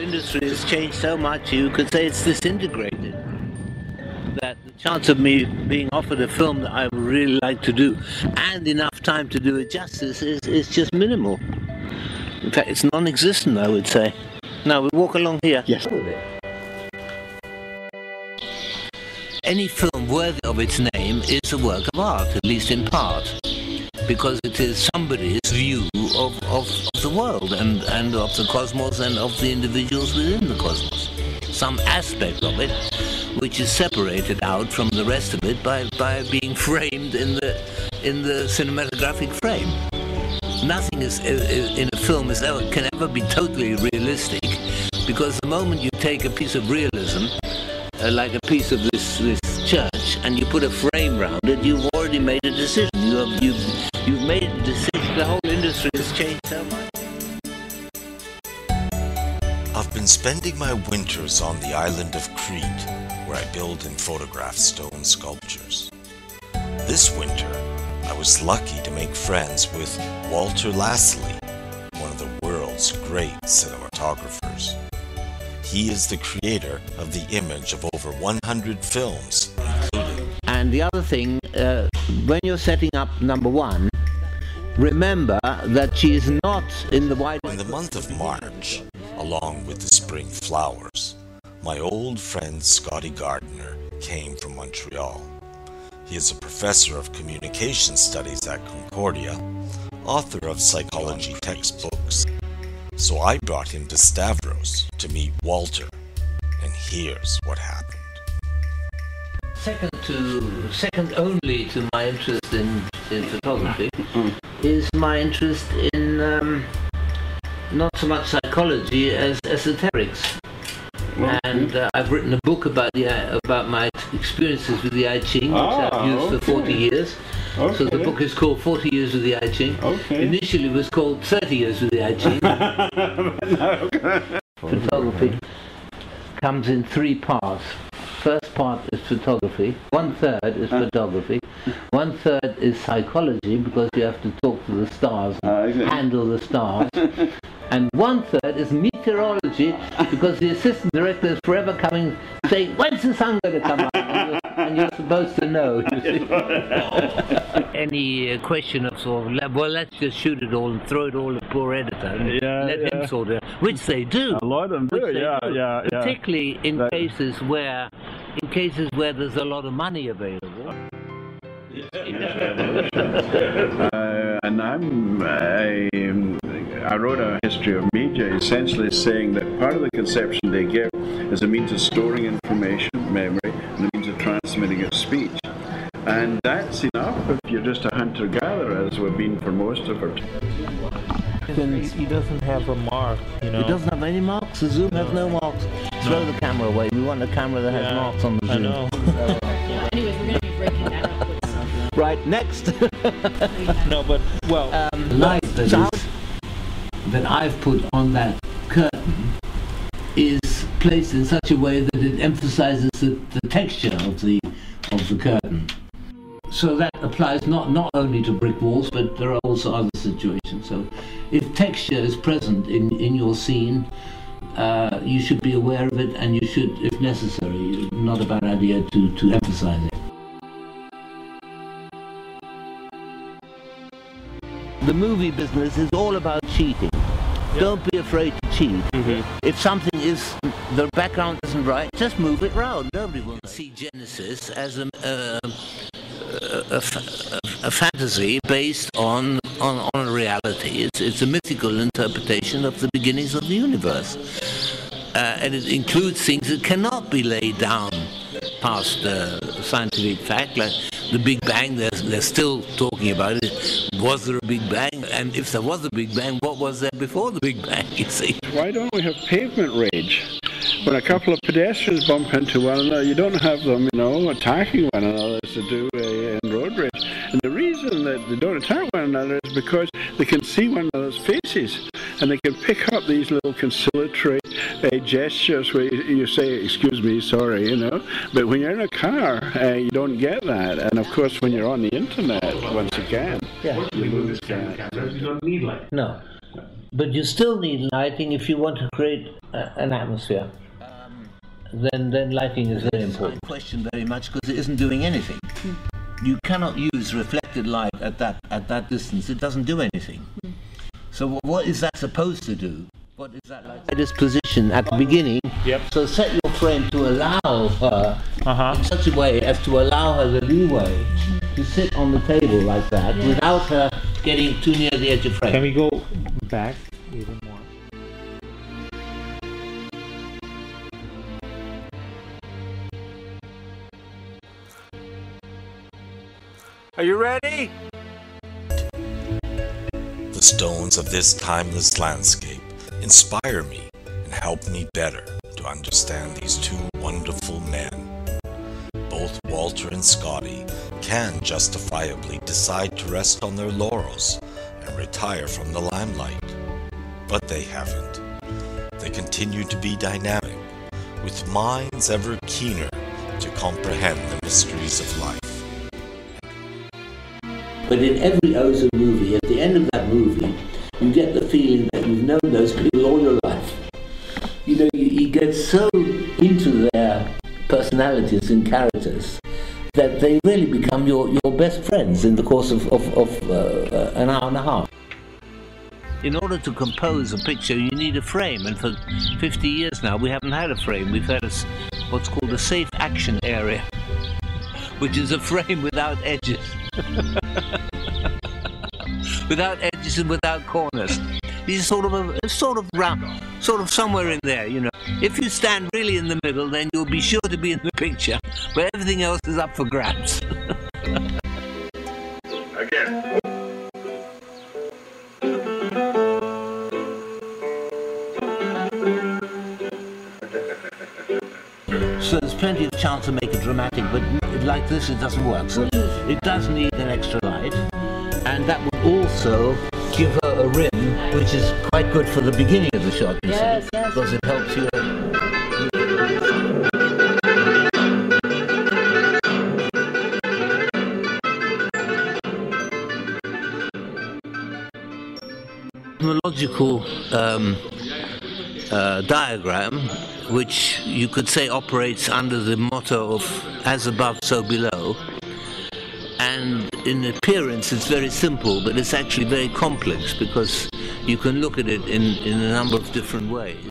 industry has changed so much, you could say it's disintegrated. That the chance of me being offered a film that I would really like to do and enough time to do it justice is just minimal. In fact, it's non-existent, I would say. Now, we walk along here. Yes. Any film worthy of its name is a work of art, at least in part, because it is somebody's view of the world and of the cosmos and of the individuals within the cosmos. Some aspect of it which is separated out from the rest of it by being framed in the cinematographic frame. Nothing in a film can ever be totally realistic, because the moment you take a piece of realism, like a piece of this church, and you put a frame around it, you've already made a decision. You've made a decision. The whole industry has changed so much. I've been spending my winters on the island of Crete, where I build and photograph stone sculptures. This winter, I was lucky to make friends with Walter Lassally, one of the world's great cinematographers. He is the creator of the image of over 100 films, including... And the other thing, when you're setting up number one, remember that she is not in the white... In the month of March, along with the spring flowers, my old friend Scott Gardiner came from Montreal. He is a professor of communication studies at Concordia, author of psychology textbooks. So I brought him to Stavros to meet Walter, and here's what happened. Second only to my interest in photography is my interest in not so much psychology as esoterics. And I've written a book about my experiences with the I Ching, which I've used for 40 years. Okay. So the book is called 40 Years with the I Ching. Okay. Initially it was called 30 Years with the I Ching. Photography comes in three parts. First part is photography, 1/3 is photography, 1/3 is psychology, because you have to talk to the stars and handle the stars, and 1/3 is meteorology, because the assistant director is forever coming saying, when's the sun going to come up? And you're supposed to know. You see? Any question of sort of, well, let's just shoot it all and throw it all at poor editor and let him sort it out, which they do. A lot of them do, yeah. Particularly in cases where there's a lot of money available. And I wrote a history of media, essentially saying that part of the conception they give is a means of storing information, memory, and a means of transmitting it speech. And that's enough if you're just a hunter-gatherer, as we've been for most of our time. He doesn't have a mark, you know. It doesn't have any marks. The zoom has no marks. Throw the camera away. We want a camera that has marks on the zoom. I know. Anyways, we're going to be breaking that up with stuff. Right, next. No, but, well... light that I've put on that curtain is placed in such a way that it emphasizes the texture of the curtain. So that applies not only to brick walls, but there are also other situations. So if texture is present in your scene, you should be aware of it, and you should, if necessary, not a bad idea to emphasize it. The movie business is all about cheating. Don't be afraid to cheat. If something is, the background isn't right, just move it round. Nobody will see Genesis as a fantasy based on a reality. It's a mythical interpretation of the beginnings of the universe. And it includes things that cannot be laid down past scientific fact, like the Big Bang. They're still talking about it. Was there a Big Bang? And if there was a Big Bang, what was there before the Big Bang, you see? Why don't we have pavement rage? When a couple of pedestrians bump into one another, you don't have them, attacking one another as to do in road rage. And the reason that they don't attack one another is because they can see one another's faces, and they can pick up these little conciliatory gestures where you say, excuse me, sorry, But when you're in a car, you don't get that. And of course, when you're on the internet, once again, you lose that. You don't need light. No. But you still need lighting if you want to create an atmosphere. Then lighting is very important. I question very much because it isn't doing anything. You cannot use reflected light at that distance. It doesn't do anything. So what is that supposed to do? What is that like? This position at the beginning. Yep. So set your frame to allow her in such a way as to allow her the leeway to sit on the table like that without her getting too near the edge of frame. Can we go back even more? Are you ready? The stones of this timeless landscape inspire me and help me better to understand these two wonderful men. Both Walter and Scotty can justifiably decide to rest on their laurels and retire from the limelight, but they haven't. They continue to be dynamic, with minds ever keener to comprehend the mysteries of life. But in every Ozu movie, at the end of that movie, you get the feeling that you've known those people all your life. You know, you get so into their personalities and characters that they really become your best friends in the course of an hour and a half. In order to compose a picture, you need a frame, and for 50 years now, we haven't had a frame. We've had what's called a safe action area, which is a frame without edges. Without edges and without corners. It's sort of round, sort of somewhere in there, you know. If you stand really in the middle, then you'll be sure to be in the picture, but everything else is up for grabs. Again. So there's plenty of chance to make it dramatic, but like this it doesn't work. So it does need an extra light, and that would also give her a rim, which is quite good for the beginning of the shot, you see, because it helps you. Cosmological diagram, which you could say operates under the motto of as above, so below. And in appearance it's very simple, but it's actually very complex because you can look at it in a number of different ways.